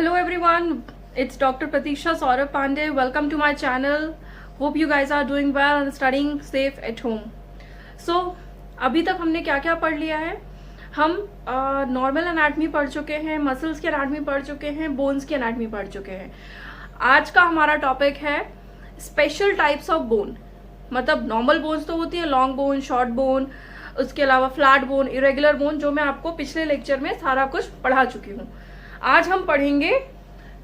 Hello everyone, it's Dr. Pratisha Saurabh Pandey. Welcome to my channel. Hope you guys are doing well and studying safe at home. So, अभी तक हमने क्या क्या पढ़ लिया है? हम नॉर्मल एनाटमी पढ़ चुके हैं, मसल्स की एनाटमी पढ़ चुके हैं, बोन्स की एनाटमी पढ़ चुके हैं. आज का हमारा टॉपिक है स्पेशल टाइप्स ऑफ बोन. मतलब नॉर्मल बोन्स तो होती है, लॉन्ग बोन, शॉर्ट बोन, उसके अलावा फ्लैट बोन, इरेगुलर बोन, जो मैं आपको पिछले लेक्चर में सारा कुछ पढ़ा चुकी हूँ. आज हम पढ़ेंगे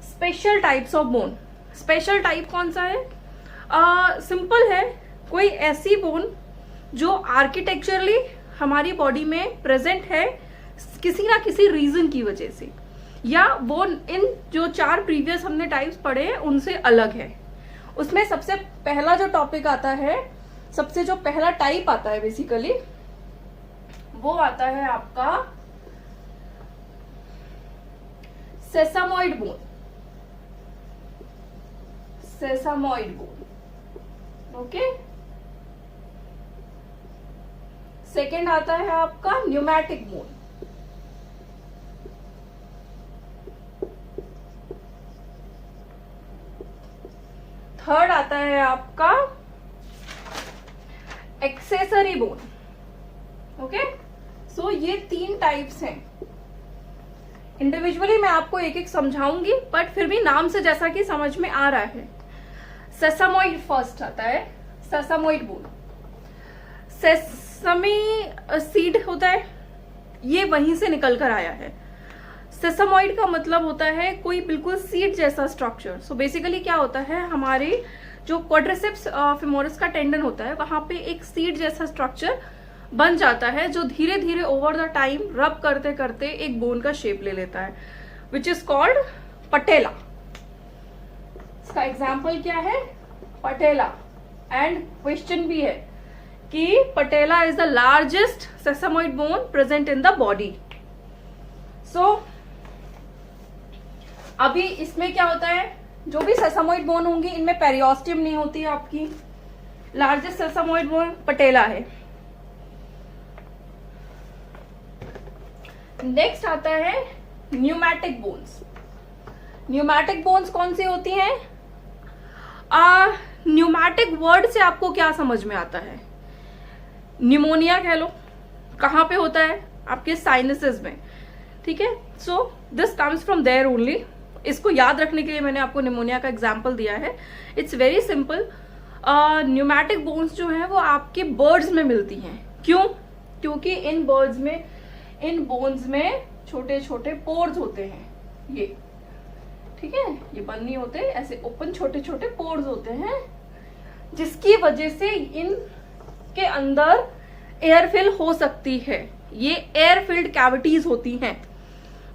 special types of bone. Special type कौन सा है? सिंपल है, कोई ऐसी बोन जो आर्किटेक्चरली हमारी बॉडी में प्रेजेंट है किसी ना किसी रीजन की वजह से, या वो इन जो चार प्रीवियस हमने टाइप्स पढ़े हैं उनसे अलग है. उसमें सबसे पहला जो टॉपिक आता है, सबसे जो पहला टाइप आता है बेसिकली, वो आता है आपका sesamoid bone. Sesamoid bone, okay. Second आता है आपका न्यूमैटिक बोन. थर्ड आता है आपका एक्सेसरी बोन. ओके, सो ये तीन टाइप्स हैं. इंडिविजुअली मैं आपको एक एक समझाऊंगी, बट फिर भी नाम से जैसा कि समझ में आ रहा है. सेसामॉइड फर्स्ट आता है, सेसामॉइड बोन. सेसमी सीड होता है, ये वहीं से निकल कर आया है. सेसामॉइड का मतलब होता है कोई बिल्कुल सीड जैसा स्ट्रक्चर. सो बेसिकली क्या होता है, हमारे जो क्वाड्रिसेप्स फेमोरिस का टेंडन होता है वहां पे एक सीड जैसा स्ट्रक्चर बन जाता है, जो धीरे धीरे ओवर द टाइम रब करते करते एक बोन का शेप ले लेता है, विच इज कॉल्ड पटेला. इसका एग्जाम्पल क्या है? पटेला. एंड क्वेश्चन भी है कि patella is the largest sesamoid bone present in the body. So अभी इसमें क्या होता है, जो भी सेसामॉइड बोन होंगी इनमें पेरियोस्टियम नहीं होती है आपकी. लार्जेस्ट सेसामॉइड बोन पटेला है. नेक्स्ट आता है न्यूमैटिक बोन्स. न्यूमैटिक बोन्स कौन सी होती हैं? न्यूमैटिक वर्ड से आपको क्या समझ में आता है? न्यूमोनिया कह लो. कहां पे होता है? आपके साइनसेस में. ठीक है, so this comes from there only. इसको याद रखने के लिए मैंने आपको न्यूमोनिया का एग्जाम्पल दिया है. It's very simple. Pneumatic bones जो है वो आपके बर्ड्स में मिलती हैं. क्यों? क्योंकि इन बर्ड्स में, इन बोन्स में छोटे छोटे पोर्स होते हैं. ये ठीक है, ये बंद नहीं होते, ऐसे ओपन छोटे छोटे पोर्स होते हैं, जिसकी वजह से इनके अंदर एयर फिल हो सकती है. ये एयर फिल्ड कैविटीज होती हैं,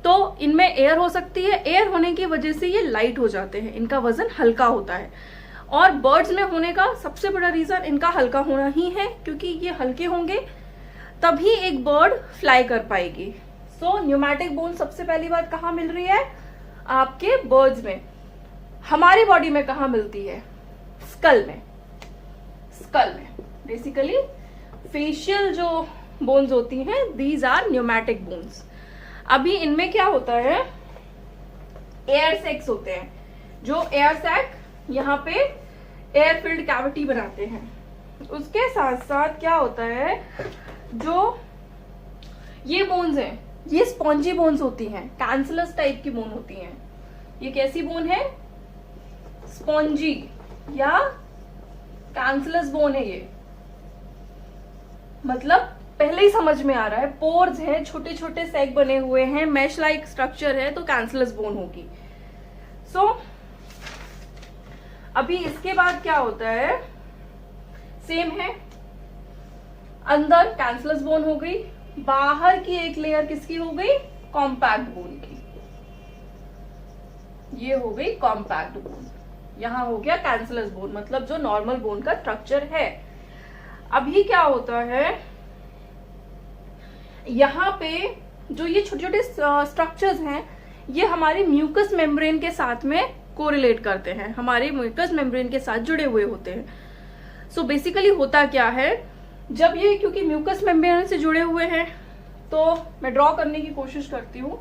तो इनमें एयर हो सकती है. एयर होने की वजह से ये लाइट हो जाते हैं, इनका वजन हल्का होता है. और बर्ड्स में होने का सबसे बड़ा रीजन इनका हल्का होना ही है, क्योंकि ये हल्के होंगे तभी एक बर्ड फ्लाई कर पाएगी. सो न्यूमैटिक बोन सबसे पहली बात कहाँ मिल रही है? आपके बर्ड्स में. हमारी बॉडी में कहाँ मिलती है? स्कल में. स्कल में बेसिकली फेशियल जो बोन्स होती हैं, दीज आर न्यूमैटिक बोन्स. अभी इनमें क्या होता है, एयर सैक्स होते हैं. जो एयर सैक यहाँ पे एयर फिल्ड कैविटी बनाते हैं. उसके साथ साथ क्या होता है, जो ये बोन्स हैं ये स्पॉन्जी बोन्स होती हैं, कैंसलस टाइप की बोन होती हैं. ये कैसी बोन है? स्पॉन्जी या कैंसलस बोन है ये. मतलब पहले ही समझ में आ रहा है, पोर्स हैं, छोटे छोटे सैक बने हुए हैं, मैश लाइक स्ट्रक्चर है, तो कैंसलस बोन होगी. सो अभी इसके बाद क्या होता है, सेम है. अंदर कैंसलस बोन हो गई, बाहर की एक लेयर किसकी हो गई? कॉम्पैक्ट बोन की. ये हो गई कॉम्पैक्ट बोन. यहां हो गया कैंसलस बोन, मतलब जो नॉर्मल बोन का स्ट्रक्चर है. अभी क्या होता है, यहाँ पे जो ये छोटे छोटे स्ट्रक्चर्स हैं, ये हमारे म्यूकस मेम्ब्रेन के साथ में कोरिलेट करते हैं, हमारे म्यूकस मेम्ब्रेन के साथ जुड़े हुए होते हैं. सो बेसिकली होता क्या है, जब ये क्योंकि म्यूकस मेम्ब्रेन से जुड़े हुए हैं, तो मैं ड्रॉ करने की कोशिश करती हूँ.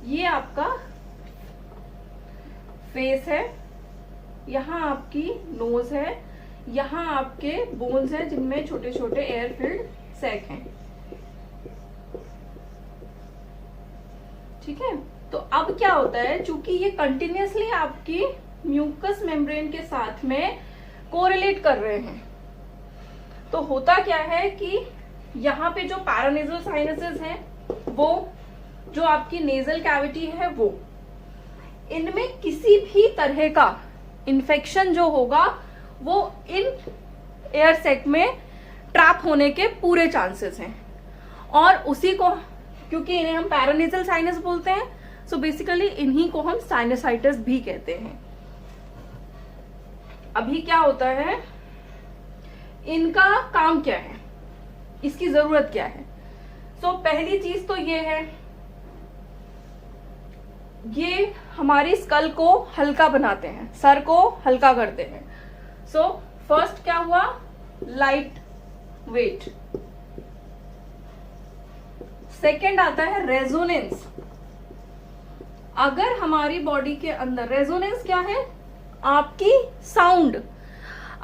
ये आपका फेस है, यहाँ आपकी नोज है, यहाँ आपके बोन्स हैं जिनमें छोटे छोटे एयर फिल्ड सैक हैं। ठीक है, तो अब क्या होता है, चूंकि ये कंटिन्यूअसली आपकी म्यूकस मेम्ब्रेन के साथ में कोरिलेट कर रहे हैं, तो होता क्या है कि यहाँ पे जो पैरानेजल साइनसेस हैं, वो जो आपकी नेजल कैविटी है, वो इनमें किसी भी तरह का इन्फेक्शन जो होगा वो इन एयर सेक में ट्रैप होने के पूरे चांसेस हैं। और उसी को, क्योंकि इन्हें हम पैरानेजल साइनस बोलते हैं, सो बेसिकली इन्हीं को हम साइनसाइटिस भी कहते हैं। अभी क्या होता है, इनका काम क्या है, इसकी जरूरत क्या है? सो पहली चीज तो ये है, ये हमारी स्कल को हल्का बनाते हैं, सर को हल्का करते हैं। सो फर्स्ट क्या हुआ, लाइट वेट। सेकेंड आता है रेजोनेंस। अगर हमारी बॉडी के अंदर, रेजोनेंस क्या है, आपकी साउंड,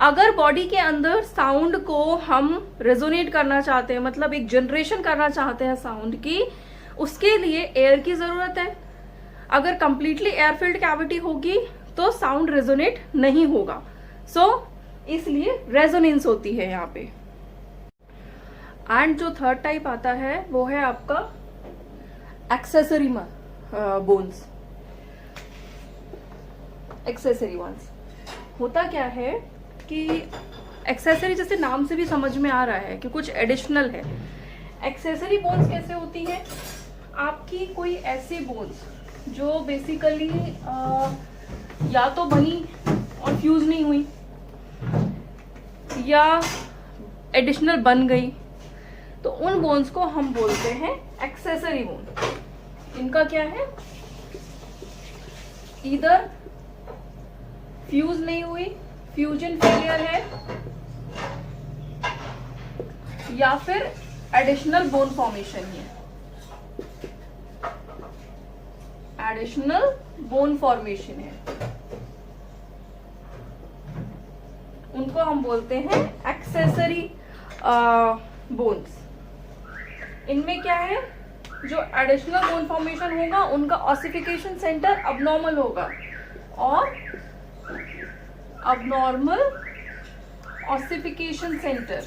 अगर बॉडी के अंदर साउंड को हम रेजोनेट करना चाहते हैं, मतलब एक जनरेशन करना चाहते हैं साउंड की, उसके लिए एयर की जरूरत है। अगर कंप्लीटली एयर फिल्ड कैविटी होगी तो साउंड रेजोनेट नहीं होगा। सो इसलिए रेजोनेंस होती है यहाँ पे। एंड जो थर्ड टाइप आता है वो है आपका एक्सेसरी बोन्स, एक्सेसरी वंस। होता क्या है कि एक्सेसरी जैसे नाम से भी समझ में आ रहा है कि कुछ एडिशनल है। एक्सेसरी बोन्स कैसे होती हैं, आपकी कोई ऐसी बोन्स जो बेसिकली या तो बनी और फ्यूज नहीं हुई, या एडिशनल बन गई, तो उन बोन्स को हम बोलते हैं एक्सेसरी बोन। इनका क्या है, इधर फ्यूज नहीं हुई, फ्यूजन फेलियर है, या फिर एडिशनल बोन फॉर्मेशन है, एडिशनल बोन फॉर्मेशन है, उनको हम बोलते हैं एक्सेसरी बोन्स। इनमें क्या है, जो एडिशनल बोन फॉर्मेशन होगा उनका ऑसिफिकेशन सेंटर अबनॉर्मल होगा, और अबनॉर्मल ऑसिफिकेशन सेंटर,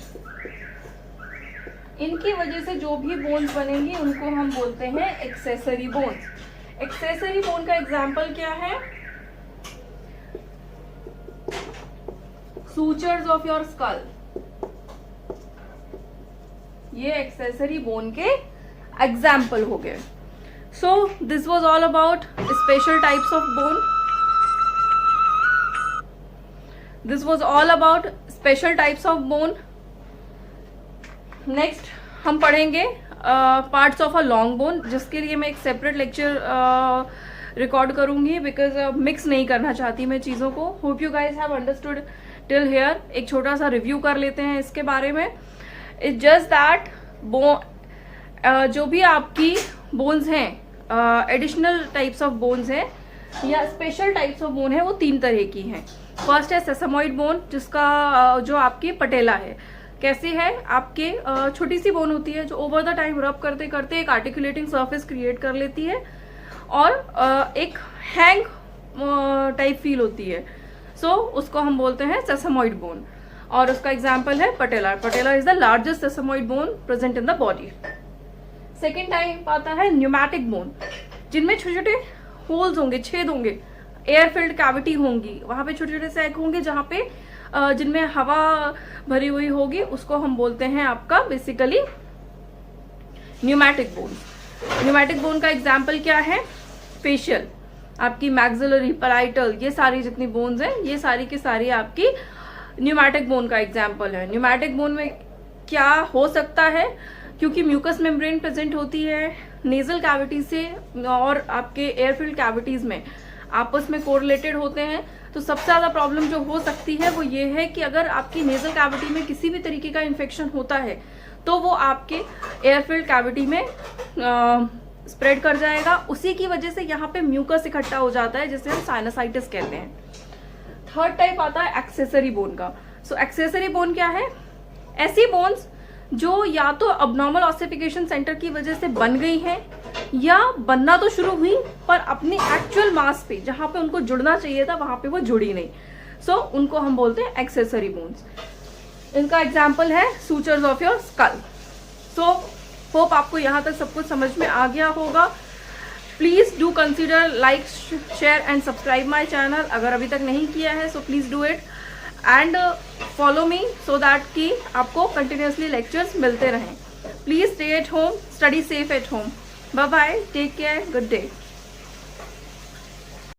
इनकी वजह से जो भी बोन्स बनेंगी उनको हम बोलते हैं एक्सेसरी बोन्स। एक्सेसरी बोन का एग्जाम्पल क्या है, सूचर्स ऑफ योर स्कल, ये एक्सेसरी बोन के एग्जाम्पल हो गए। So this was all about special types of bone. This was all about special types of bone. Next हम पढ़ेंगे parts of a long bone, जिसके लिए मैं एक सेपरेट लेक्चर रिकॉर्ड करूंगी, बिकॉज मिक्स नहीं करना चाहती मैं चीज़ों को। Hope you guys have understood till here. एक छोटा सा रिव्यू कर लेते हैं इसके बारे में। इट्स जस्ट दैट जो भी आपकी बोन्स हैं, एडिशनल टाइप्स ऑफ बोन्स हैं या स्पेशल टाइप्स ऑफ बोन है, वो तीन तरह की हैं। फर्स्ट है सेसामॉइड बोन, जिसका जो आपकी पटेला है, कैसे है, आपके छोटी सी बोन होती है जो ओवर द टाइम रब करते करते एक आर्टिकुलेटिंग सरफेस क्रिएट कर लेती है और एक हैंग टाइप फील होती है। सो उसको हम बोलते हैं सेसामॉइड बोन, और उसका एग्जाम्पल है patella. Patella is the largest sesamoid bone present in the body. Second type आता है न्यूमैटिक बोन, जिनमें छोटे छोटे होल्स होंगे, छेद होंगे, एयर फिल्ड कैविटी होंगी, वहां पे छोटे छोटे सैक होंगे जहाँ पे जिनमें हवा भरी हुई होगी, उसको हम बोलते हैं आपका basically pneumatic bone. Pneumatic bone का एग्जाम्पल क्या है, फेशियल, आपकी मैक्सिलरी, पैराइटल, ये सारी जितनी बोन्स हैं, ये सारी की सारी आपकी न्यूमैटिक बोन का एग्जाम्पल है। न्यूमैटिक बोन में क्या हो सकता है, क्योंकि म्यूकस मेम्ब्रेन प्रेजेंट होती है नेजल कैविटी से और आपके एयरफील्ड कैविटीज में आपस में कोरिलेटेड होते हैं, तो सबसे ज्यादा प्रॉब्लम जो हो सकती है वो ये है कि अगर आपकी नेजल कैविटी में किसी भी तरीके का इन्फेक्शन होता है तो वो आपके एयरफील्ड कैविटी में स्प्रेड कर जाएगा, उसी की वजह से यहाँ पे म्यूकस इकट्ठा हो जाता है जिसे हम साइनसाइटिस कहते हैं। थर्ड टाइप आता है एक्सेसरी बोन का। सो एक्सेसरी बोन क्या है? ऐसी बोन्स जो या तो अबनॉर्मल ऑसिफिकेशन सेंटर की वजह से बन गई हैं या बनना तो शुरू हुई पर अपनी एक्चुअल मास पे जहां पे उनको जुड़ना चाहिए था वहां पे वो जुड़ी नहीं। सो उनको हम बोलते हैं एक्सेसरी बोन्स। इनका एग्जाम्पल है sutures of your skull. So hope आपको यहाँ तक सब कुछ समझ में आ गया होगा। Please do consider like, share and subscribe my channel अगर अभी तक नहीं किया है, so please do it and follow me so that कि आपको कंटिन्यूसली लेक्चर्स मिलते रहें। Please stay at home, study safe at home. Bye bye, take care, good day.